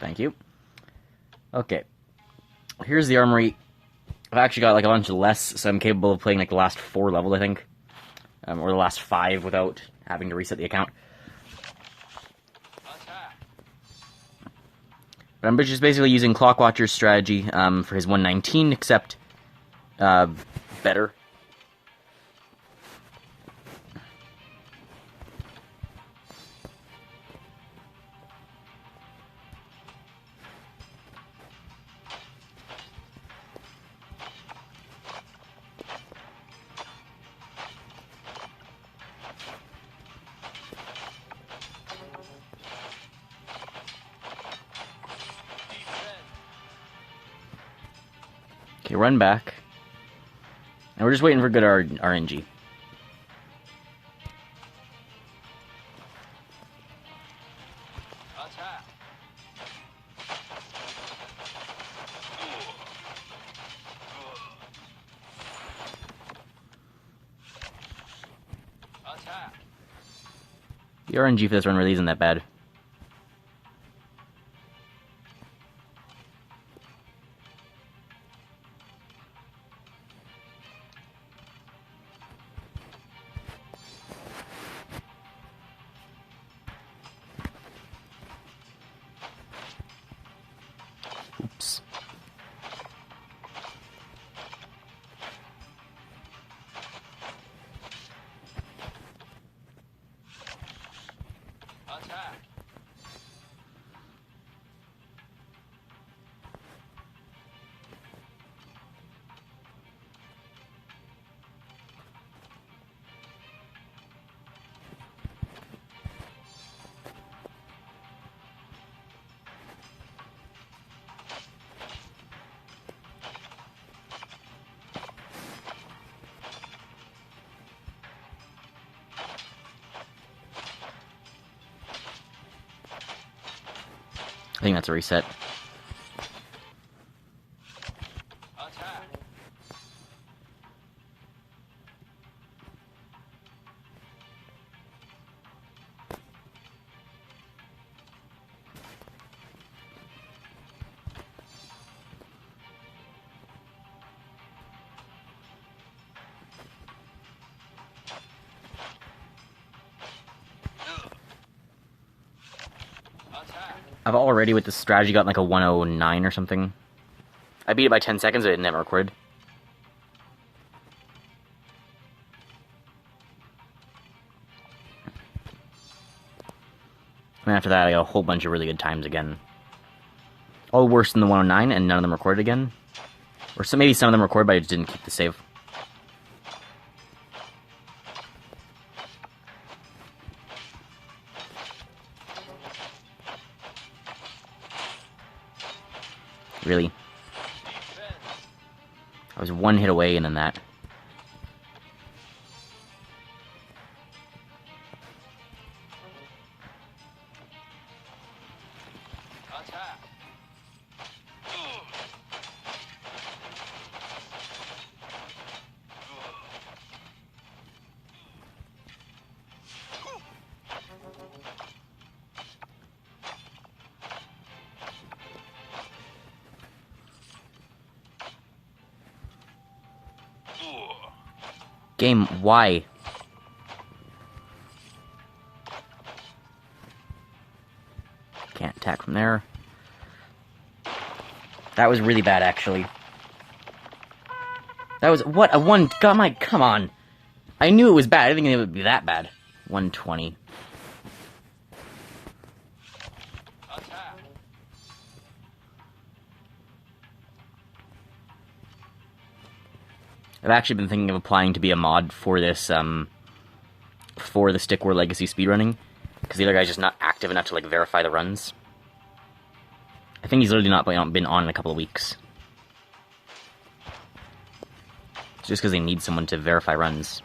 Thank you. Okay. Here's the armory. I've actually got like a bunch less, so I'm capable of playing like the last 4 levels, I think. Or the last 5 without having to reset the account. But I'm just basically using Clockwatcher's strategy for his 119, except better. Okay, run back. And we're just waiting for good RNG. The RNG for this run really isn't that bad. Oops. I think that's a reset. I've already, with this strategy, gotten like a 109 or something. I beat it by 10 seconds, but it never recorded. And after that, I got a whole bunch of really good times again. All worse than the 109, and none of them recorded again. Or so maybe some of them recorded, but I just didn't keep the save. Really? I was 1 hit away and then that. Game, why? Can't attack from there. That was really bad, actually. That was, what, a 1, God, my, come on. I knew it was bad, I didn't think it would be that bad. 120. I've actually been thinking of applying to be a mod for this, for the Stick War Legacy speedrunning, because the other guy's just not active enough to, like, verify the runs. I think he's literally not been on in a couple of weeks. It's just because they need someone to verify runs.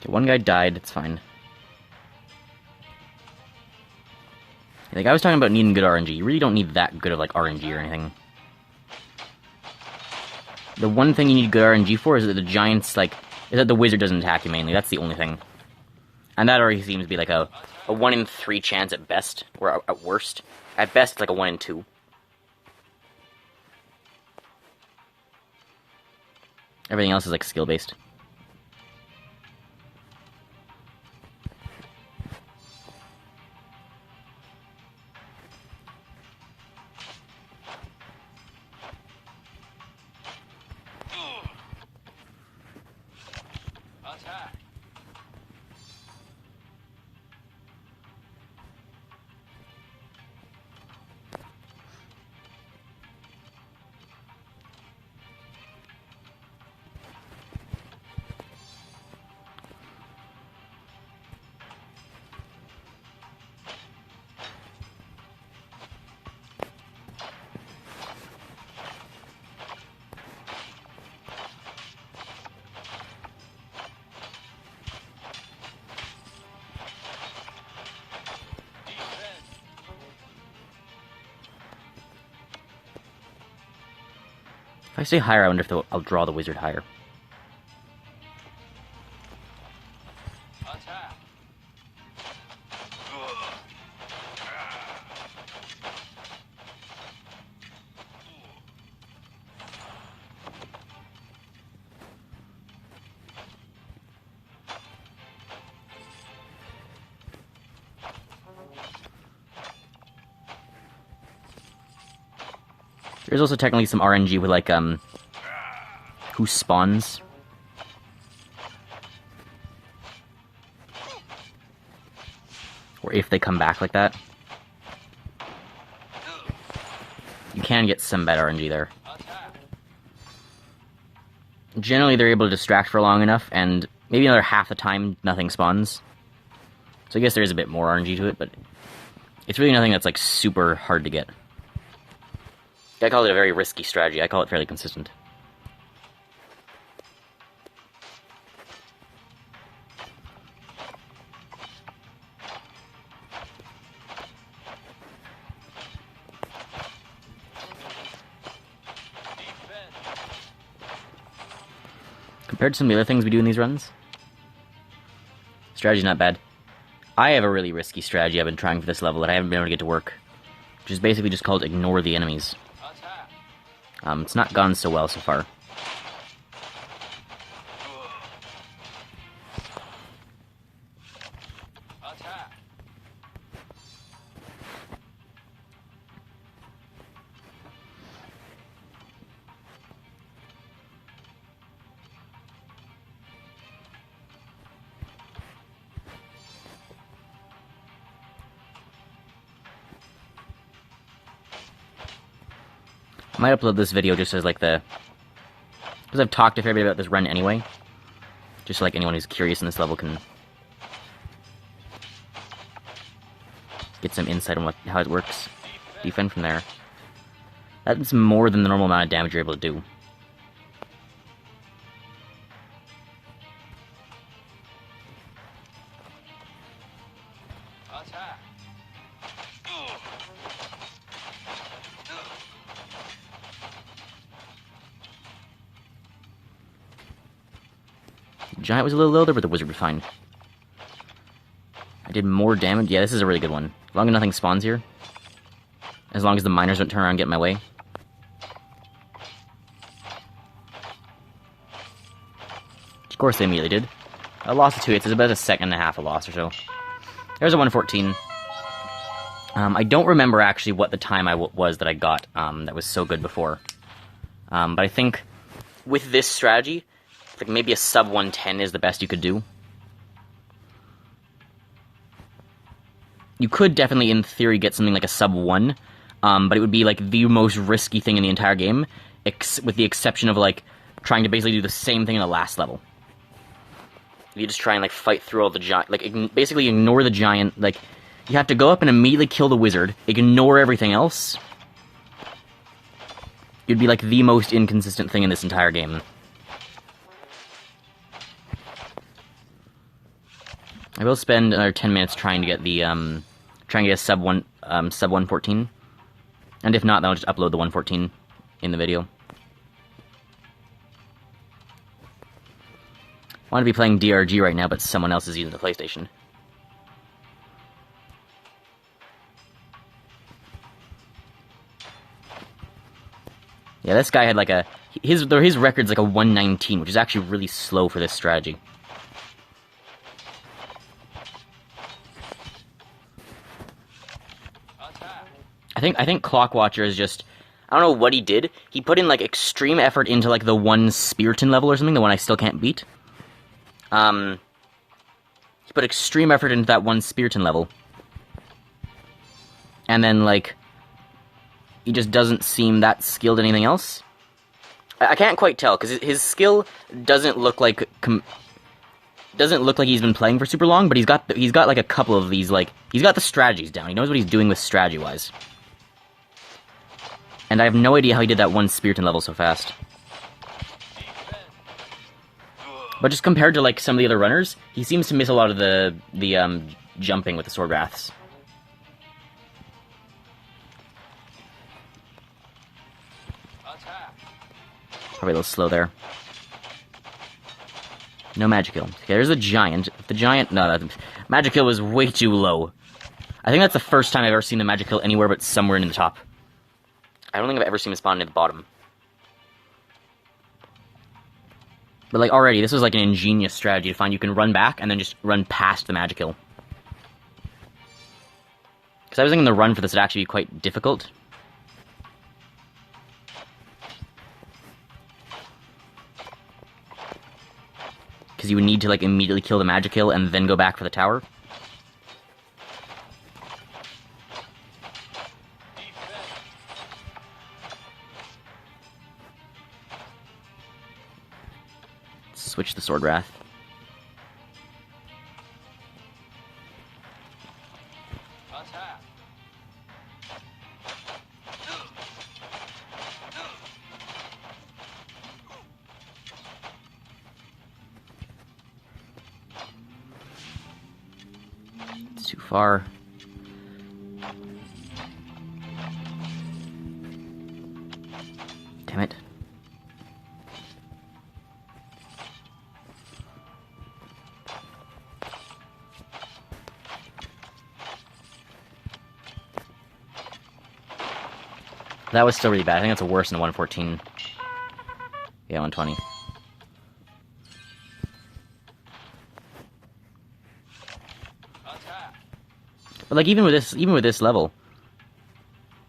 Okay, one guy died, it's fine. Like, I was talking about needing good RNG. You really don't need that good of, like, RNG or anything. The one thing you need good RNG for is that the giants, like, is that the wizard doesn't attack you mainly. That's the only thing. And that already seems to be, like, a 1 in 3 chance at best, or at worst. At best, it's like a 1 in 2. Everything else is, like, skill-based. If I stay higher, I wonder if I'll draw the wizard higher. There's also technically some RNG with, like, who spawns. Or if they come back like that. You can get some bad RNG there. Generally, they're able to distract for long enough, and maybe another half the time, nothing spawns. So I guess there is a bit more RNG to it, but it's really nothing that's, like, super hard to get. I call it a very risky strategy. I call it fairly consistent. Compared to some of the other things we do in these runs, strategy's not bad. I have a really risky strategy I've been trying for this level that I haven't been able to get to work, which is basically just called ignore the enemies. It's not gone so well so far. I might upload this video just as, like, because I've talked to everybody about this run anyway. Just so, like, anyone who's curious in this level can get some insight on how it works. Defend from there. That's more than the normal amount of damage you're able to do. Giant was a little low there, but the wizard was fine. I did more damage. Yeah, this is a really good one. As long as nothing spawns here. As long as the miners don't turn around and get in my way. Of course they immediately did. A loss of 2 hits is about a second and a half a loss or so. There's a 114. I don't remember actually what the time was that I got that was so good before. But I think with this strategy, like maybe a sub 110 is the best you could do. You could definitely, in theory, get something like a sub 1, but it would be like the most risky thing in the entire game, with the exception of like trying to basically do the same thing in the last level. You just try and like fight through all the giant, like basically ignore the giant. Like you have to go up and immediately kill the wizard, ignore everything else. It'd be like the most inconsistent thing in this entire game. I will spend another 10 minutes trying to get the Try and get a sub 114. And if not, then I'll just upload the 114 in the video. I want to be playing DRG right now, but someone else is using the PlayStation. Yeah, this guy had like a... His record's like a 119, which is actually really slow for this strategy. I think Clockwatcher is just... I don't know what he did. He put in like extreme effort into like the one Spiriton level or something, the one I still can't beat. He put extreme effort into that one Spiriton level. And then like... he just doesn't seem that skilled at anything else. I can't quite tell, because his skill doesn't look like he's been playing for super long, but he's got like a couple of these, like, he's got the strategies down. He knows what he's doing with strategy-wise. And I have no idea how he did that one Spiriton level so fast. But just compared to, like, some of the other runners, he seems to miss a lot of the jumping with the Sword Wraths. Probably a little slow there. No Magic Kill. Okay, there's a Giant. If the Giant... No, that Magic Kill was way too low. I think that's the first time I've ever seen the Magic Kill anywhere but somewhere in the top. I don't think I've ever seen it spawn at the bottom. But, like, already, this was like an ingenious strategy to find you can run back and then just run past the Magic Kill. Because I was thinking the run for this would actually be quite difficult. Because you would need to, like, immediately kill the Magic Kill and then go back for the tower. Switch the Sword Wrath. It's too far. Damn it. That was still really bad. I think that's a worse than 114. Yeah, 120. But like even with this level,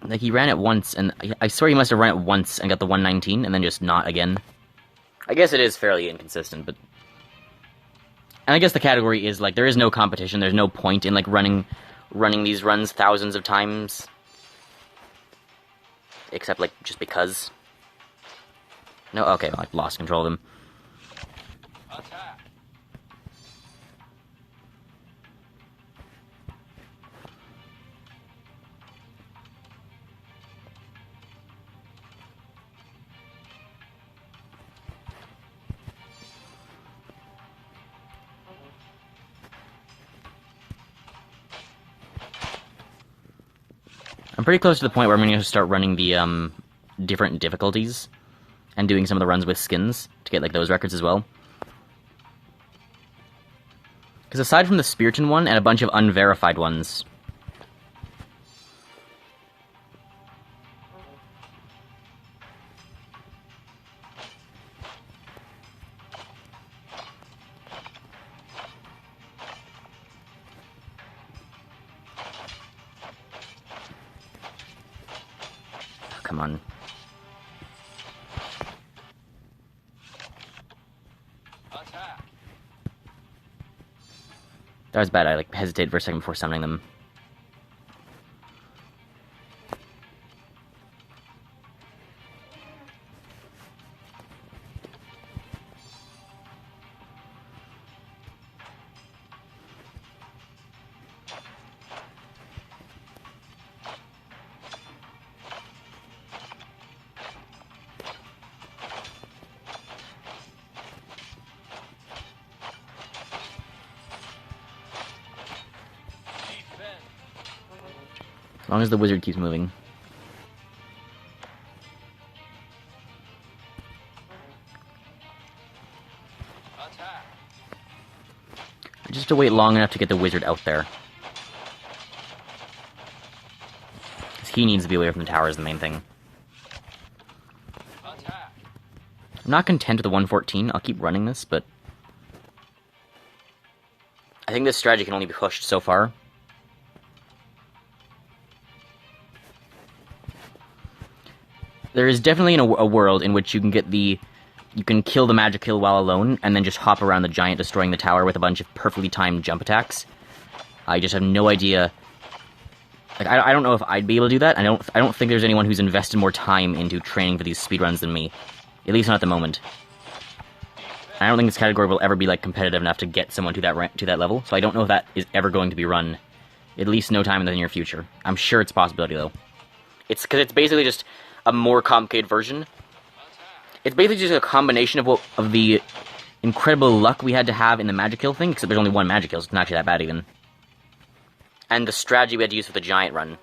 like he ran it once, and I swear he must have run it once and got the 119, and then just not again. I guess it is fairly inconsistent, but and I guess the category is like there is no competition. There's no point in like running these runs thousands of times. Except, like, just because. No, okay, well, I've lost control of them. I'm pretty close to the point where I'm going to start running the different difficulties and doing some of the runs with skins to get like those records as well. Because aside from the Spiriton one and a bunch of unverified ones, come on. That was bad. I like hesitated for a second before summoning them. long as the wizard keeps moving. I just have to wait long enough to get the wizard out there. Because he needs to be away from the tower is the main thing. I'm not content with the 114. I'll keep running this, but I think this strategy can only be pushed so far. There is definitely a world in which you can get you can kill the magic kill while alone, and then just hop around the giant, destroying the tower with a bunch of perfectly timed jump attacks. I just have no idea. Like, I don't know if I'd be able to do that. I don't think there's anyone who's invested more time into training for these speedruns than me. At least not at the moment. I don't think this category will ever be, like, competitive enough to get someone to that level, so I don't know if that is ever going to be run. At least no time in the near future. I'm sure it's a possibility, though. It's because it's basically just a more complicated version. It's basically just a combination of the incredible luck we had to have in the magic kill thing, except there's only one magic kill, so it's not actually that bad even. And the strategy we had to use for the giant run.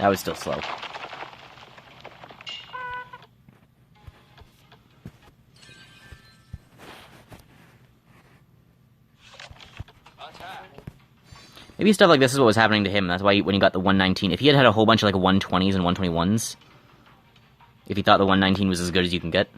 That was still slow. Maybe stuff like this is what was happening to him. That's why when he got the 119, if he had had a whole bunch of like 120s and 121s, if he thought the 119 was as good as you can get.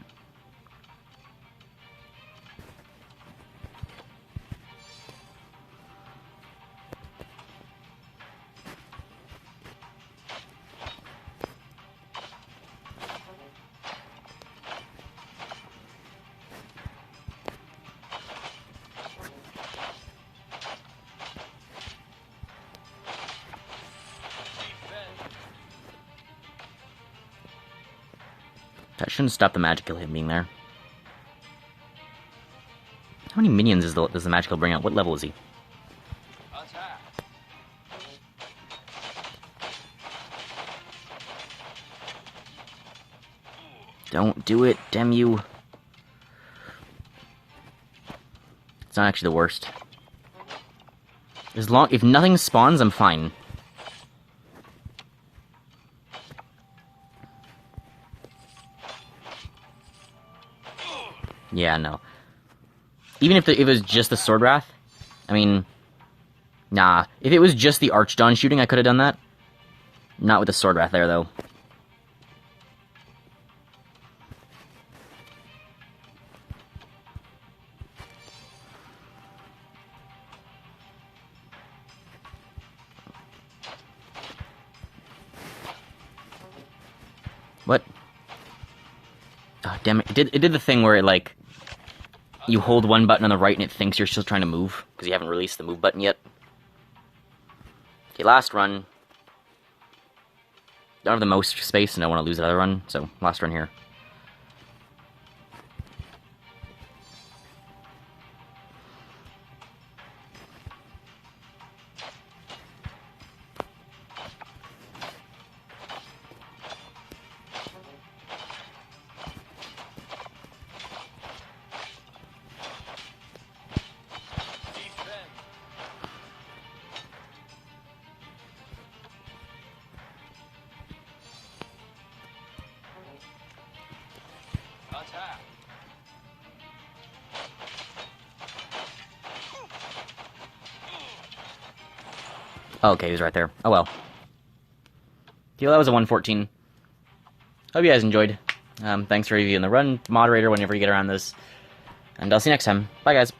That shouldn't stop the magic kill him being there. How many minions does the magic kill bring out? What level is he? Don't do it, damn you. It's not actually the worst. If nothing spawns, I'm fine. Yeah, no. Even if it was just the Sword Wrath, I mean, nah. If it was just the Archdawn shooting, I could have done that. Not with the Sword Wrath there, though. What? Oh, damn it. It did the thing where it, like, you hold one button on the right and it thinks you're still trying to move, because you haven't released the move button yet. Okay, last run. Don't have the most space and I don't want to lose another run, so last run here. Oh, okay, he was right there. Oh well. Okay, well, that was a 114. Hope you guys enjoyed. Thanks for reviewing the run, moderator, whenever you get around this. And I'll see you next time. Bye, guys.